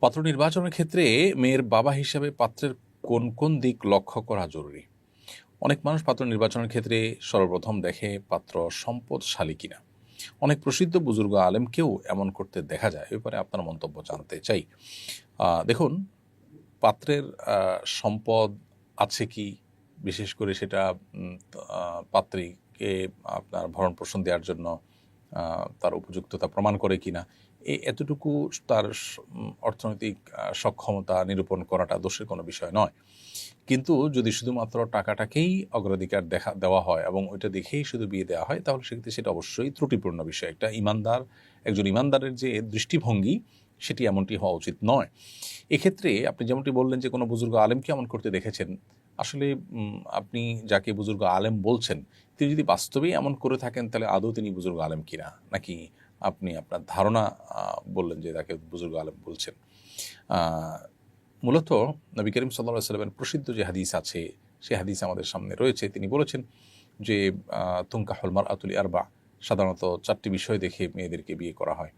পাত্র নির্বাচনের ক্ষেত্রে মেয়ের বাবা হিসেবে পাত্রের কোন কোন দিক লক্ষ্য করা জরুরি? অনেক মানুষ পাত্র নির্বাচনের ক্ষেত্রে সর্বপ্রথম দেখে পাত্র সম্পদশালী কিনা। অনেক প্রসিদ্ধ বুজুর্গ আলেমকেও এমন করতে দেখা যায়। এ ব্যাপারে আপনার মন্তব্য জানতে চাই। দেখুন, পাত্রের সম্পদ আছে কি, বিশেষ করে সেটা পাত্রীকে আপনার ভরণ-পোষণ দেওয়ার জন্য তার উপযুক্ততা প্রমাণ করে কিনা, এতটুকু তার অর্থনৈতিক সক্ষমতা নিরূপণ করাটা দোষের কোনো বিষয় নয়। কিন্তু যদি শুধুমাত্র টাকাটাকেই অগ্রাধিকার দেওয়া হয় এবং ওইটা দেখেই শুধু বিয়ে দেওয়া হয়, তাহলে সেক্ষেত্রে সেটা অবশ্যই ত্রুটিপূর্ণ বিষয়। একজন ইমানদারের যে দৃষ্টিভঙ্গি, সেটি এমনটি হওয়া উচিত নয়। এক্ষেত্রে আপনি যেমনটি বললেন যে কোনো বুজুর্গ আলেমকে এমন করতে দেখেছেন। আসলে আপনি যাকে বুজুর্গ আলেম বলছেন, তিনি যদি বাস্তবেই এমন করে থাকেন, তাহলে আদৌ তিনি বুজুর্গ আলেম কিনা? নাকি আপনি আপনার ধারণা বললেন যে তাকে বুজুর্গ আলেম বলছেন? আ মূলত নবী করিম সাল্লাল্লাহু আলাইহি ওয়াসাল্লামের প্রসিদ্ধ যে হাদিস আছে, সেই হাদিস আমাদের সামনে রয়েছে। তিনি বলেছেন যে তুনকাহুল মারআতু লিআরবা, সাধারণত ৪টি বিষয় দেখে মেয়েদেরকে বিয়ে করা হয়।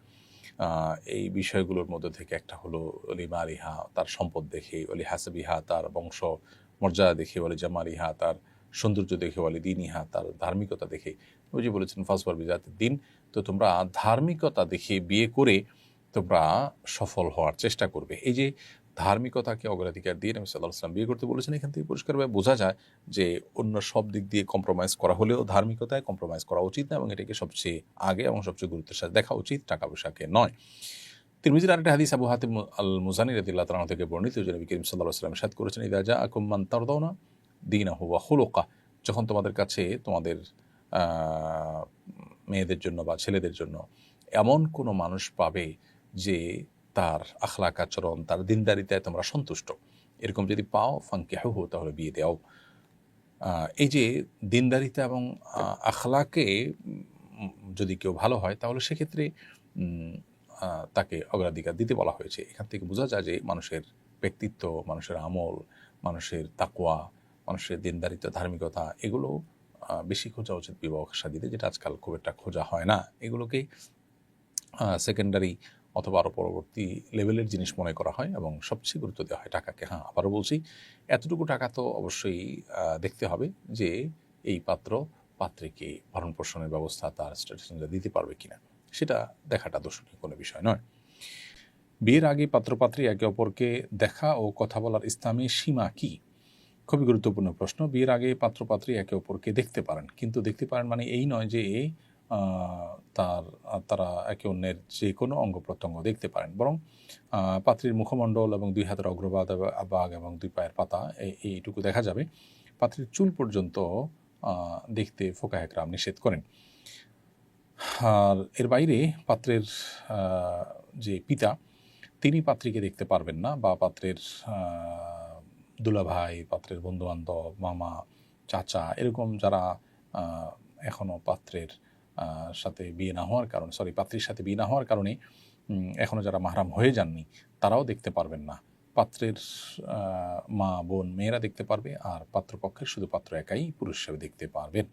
এই বিষয়গুলোর মধ্যে থেকে একটা হলো লিমালিহা, তার সম্পদ দেখে, লিহাসাবিহা, তার বংশ মর্যাদা দেখে, জামালিহা, তার সৌন্দর্য দেখে, দীনিহা, তার ধার্মিকতা দেখে। ওই যে বলেছেন ফাসবার বিজাতিদ দ্বীন। তো তোমরা ধার্মিকতা দেখে বিয়ে করে তোমরা সফল হওয়ার চেষ্টা করবে। এই যে ধার্মিকতাকে অগ্রাধিকার দিয়ে নবী সাল্লাল্লাহু আলাইহি ওয়াসাল্লাম বিয়ে করতে বলেছেন, এখান থেকে পরিষ্কারভাবে বোঝা যায় যে অন্য সব দিক দিয়ে কম্প্রোমাইজ করা হলেও ধার্মিকতায় কম্প্রোমাইজ করা উচিত না, এবং এটাকে সবচেয়ে আগে এবং সবচেয়ে গুরুত্বের সাথে দেখা উচিত, টাকা পয়সাকে নয়। তিরমিজির আরেকটা হাদিস আবু হাতিম আল মুজানি রাদিয়াল্লাহু তাআলা থেকে বর্ণিত, যে নবী করিম সাল্লাল্লাহু আলাইহি ওয়াসাল্লাম ইরশাদ করেছেন, ইযা জাআকুম মান তারদাউনা দীনাহু ওয়া খুলুকাহ, যখন তোমাদের কাছে তোমাদের মেয়েদের জন্য বা ছেলেদের জন্য এমন কোনো মানুষ পাবে যে তার আখলাক আচরণ, তার দিনদারিতায় তোমরা সন্তুষ্ট, এরকম যদি পাও ফানকিহুহু, তাহলে বিয়ে দাও। এই যে দিনদারিতা এবং আখলাকে যদি কেউ ভালো হয়, তাহলে সেক্ষেত্রে উম তাকে অগ্রাধিকার দিতে বলা হয়েছে। এখান থেকে বোঝা যায় যে মানুষের ব্যক্তিত্ব, মানুষের আমল, মানুষের তাকওয়া, মানুষের দিনদারিতা, ধার্মিকতা, এগুলো বেশি খোঁজা উচিত বিবাহ শাদীতে, যেটা আজকাল খুব একটা খোঁজা হয় না। এগুলোকেই সেকেন্ডারি অথবা আরও পরবর্তী লেভেলের জিনিস মনে করা হয় এবং সবচেয়ে গুরুত্ব দেওয়া হয় টাকাকে। হ্যাঁ, আবারও বলছি, এতটুকু টাকা তো অবশ্যই দেখতে হবে যে এই পাত্রীকে ভরণ পোষণের ব্যবস্থা তার স্ট্যাটাস অনুযায়ী দিতে পারবে কিনা, সেটা দেখাটা দর্শনীয় কোনো বিষয় নয়। বিয়ের আগে পাত্রপাত্রী একে অপরকে দেখা ও কথা বলার ইসলামী সীমা কি? খুবই গুরুত্বপূর্ণ প্রশ্ন। বিয়ের আগে পাত্রপাত্রী একে অপরকে দেখতে পারেন, কিন্তু দেখতে পারেন মানে এই নয় যে তারা একে অন্যের যে কোনো অঙ্গ প্রত্যঙ্গ দেখতে পারেন, বরং পাত্রীর মুখমণ্ডল এবং ২ হাতের অগ্রভাগ এবং ২ পায়ের পাতা, এইটুকু দেখা যাবে। পাত্রীর চুল পর্যন্ত দেখতে ফোকাহে কেরাম নিষেধ করেন। আর এর বাইরে পাত্রের যে পিতা, তিনি পাত্রীকে দেখতে পারবেন না, বা পাত্রের দুলাভাই, পাত্রের বন্ধুবান্ধব, মামা, চাচা, এরকম যারা এখনও পাত্রের সাথে বিয়ে না হওয়ার কারণে, পাত্রীর সাথে বিয়ে না হওয়ার কারণে এখনও যারা মাহরাম হয়ে যাননি, তারাও দেখতে পারবেন না। পাত্রের মা, বোন, মেয়েরা দেখতে পারবে, আর পাত্রপক্ষের শুধু পাত্র একাই পুরুষ হিসেবে দেখতে পারবেন।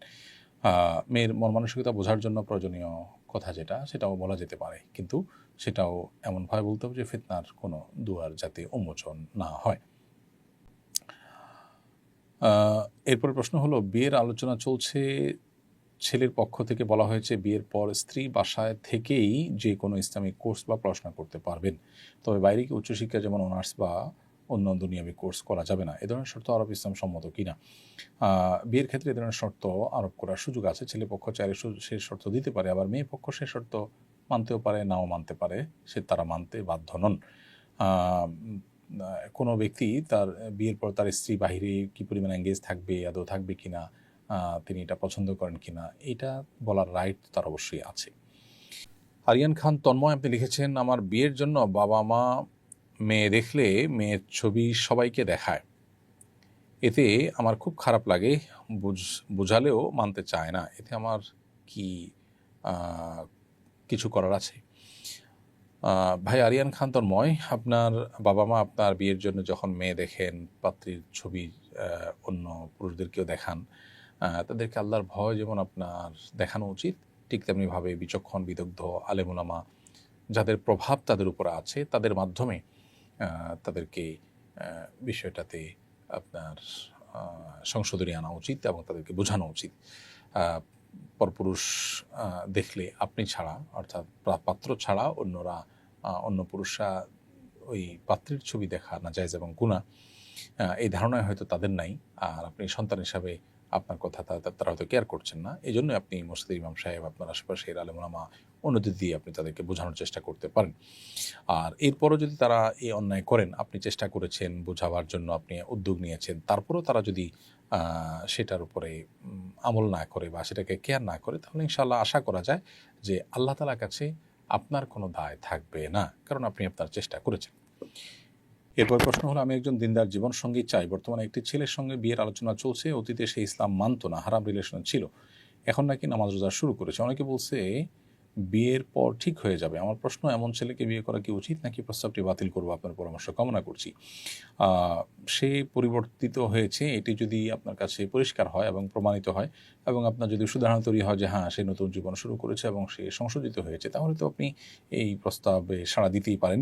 মেয়ের মন মানসিকতা বোঝার জন্য প্রয়োজনীয় কথা সেটাও বলা যেতে পারে, কিন্তু সেটাও এমনভাবে বলতে হবে যে ফিতনার কোনো দুয়ার যাতে উন্মোচন না হয়। এরপরে প্রশ্ন হলো, বিয়ের আলোচনা চলছে, ছেলের পক্ষ থেকে বলা হয়েছে বিয়ের পর স্ত্রী বাসায় থেকেই যে কোনো ইসলামিক কোর্স বা পড়াশোনা করতে পারবেন, তবে বাইরে কি উচ্চশিক্ষা যেমন অনার্স বা অন্য দুনিয়াবী কোর্স করা যাবে না? এ ধরনের শর্ত আরব ইসলাম সম্মত কিনা? বিয়ের ক্ষেত্রে এ ধরনের শর্ত আরোপ করার সুযোগ আছে। ছেলে পক্ষ চাইলে সে শর্ত দিতে পারে, আবার মেয়ে পক্ষ সে শর্ত মানতেও পারে, নাও মানতে পারে, তারা মানতে বাধ্য নন। কোনো ব্যক্তি তার বিয়ের পর তার স্ত্রী বাহিরে কী পরিমাণ এঙ্গেজ থাকবে, আদৌ থাকবে কিনা, তিনি এটা পছন্দ করেন কিনা, এটা বলার রাইট তার অবশ্যই আছে। আরিয়ান খান তন্ময়, আপনি লিখেছেন, আমার বিয়ের জন্য বাবা মা মেয়ে দেখলে মেয়ের ছবি সবাইকে দেখায়, এতে আমার খুব খারাপ লাগে, বোঝালেও মানতে চায় না, এতে আমার কি কিছু করার আছে? ভাই আরিয়ান খান তন্ময়, আপনার বাবা মা আপনার বিয়ের জন্য যখন মেয়ে দেখেন, পাত্রীর ছবি অন্য পুরুষদেরকেও দেখান, তাদেরকে আল্লাহর ভয় যেমন আপনার দেখানো উচিত, ঠিক তেমনিভাবে বিচক্ষণ বিদগ্ধ আলেম ওলামা যাদের প্রভাব তাদের উপরে আছে, তাদের মাধ্যমে তাদেরকে বিষয়টাতে আপনার সংশোধনী আনা উচিত এবং তাদেরকে বোঝানো উচিত। পরপুরুষ দেখলে আপনি ছাড়া, অর্থাৎ পাত্র ছাড়া অন্যরা, অন্য পুরুষরা ওই পাত্রের ছবি দেখা নাজায়েজ এবং গুনাহ, এই ধারণায় হয়তো তাদের নাই। আর আপনি সন্তান হিসাবে আপনার কথা তারা হয়তো কেয়ার করছেন না। এই জন্যই আপনি মসজিদের ইমাম সাহেব, আপনার আশেপাশের আলেম ওলামা, অন্যদের দিয়ে আপনি তাদেরকে বোঝানোর চেষ্টা করতে পারেন। আর এরপরও যদি তারা এই অন্যায় করেন, আপনি চেষ্টা করেছেন বোঝাবার জন্য, আপনি উদ্যোগ নিয়েছেন, তারপরেও তারা যদি সেটার উপরে আমল না করে বা সেটাকে কেয়ার না করে, তাহলে ইনশাআল্লাহ আশা করা যায় যে আল্লাহ তাআলার কাছে আপনার কোনো দায় থাকবে না, কারণ আপনি আপনার চেষ্টা করেছেন। এরপর প্রশ্ন হলো, আমি একজন দিনদার জীবনসঙ্গী চাই। বর্তমানে একটি ছেলের সঙ্গে বিয়ের আলোচনা চলছে। অতীতে সে ইসলাম মানত না, হারাম রিলেশন ছিল, এখন নাকি নামাজ রোজা শুরু করেছে। অনেকে বলছে বিয়ের পর ঠিক হয়ে যাবে। আমার প্রশ্ন, এমন ছেলেকে বিয়ে করা কি উচিত নাকি প্রস্তাবটি বাতিল করবো? আপনার পরামর্শ কামনা করছি। সে পরিবর্তিত হয়েছে, এটি যদি আপনার কাছে পরিষ্কার হয় এবং প্রমাণিত হয়, এবং আপনার যদি সুধারণা তৈরি হয় যে হ্যাঁ, সে নতুন জীবন শুরু করেছে এবং সে সংশোধিত হয়েছে, তাহলে তো আপনি এই প্রস্তাবে সাড়া দিতেই পারেন।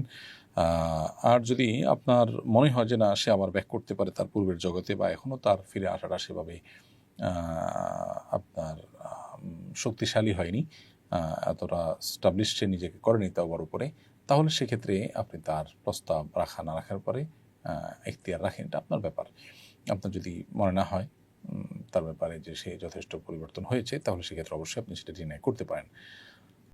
আর যদি আপনার মনে হয় যে না, সে আবার ব্যাক করতে পারে তার পূর্বের জগতে, বা এখনও তার ফিরে আসাটা সেভাবে আপনার শক্তিশালী হয়নি, এতটা স্টাবলিশ সে নিজেকে করেনি তাওবার উপরে, তাহলে সেক্ষেত্রে আপনি তার প্রস্তাব রাখা না রাখার পরে এখতিয়ার রাখেন, এটা আপনার ব্যাপার। আপনার যদি মনে না হয় তার ব্যাপারে যে সে যথেষ্ট পরিবর্তন হয়েছে, তাহলে সেক্ষেত্রে অবশ্যই আপনি সেটা ডিনাই করতে পারেন।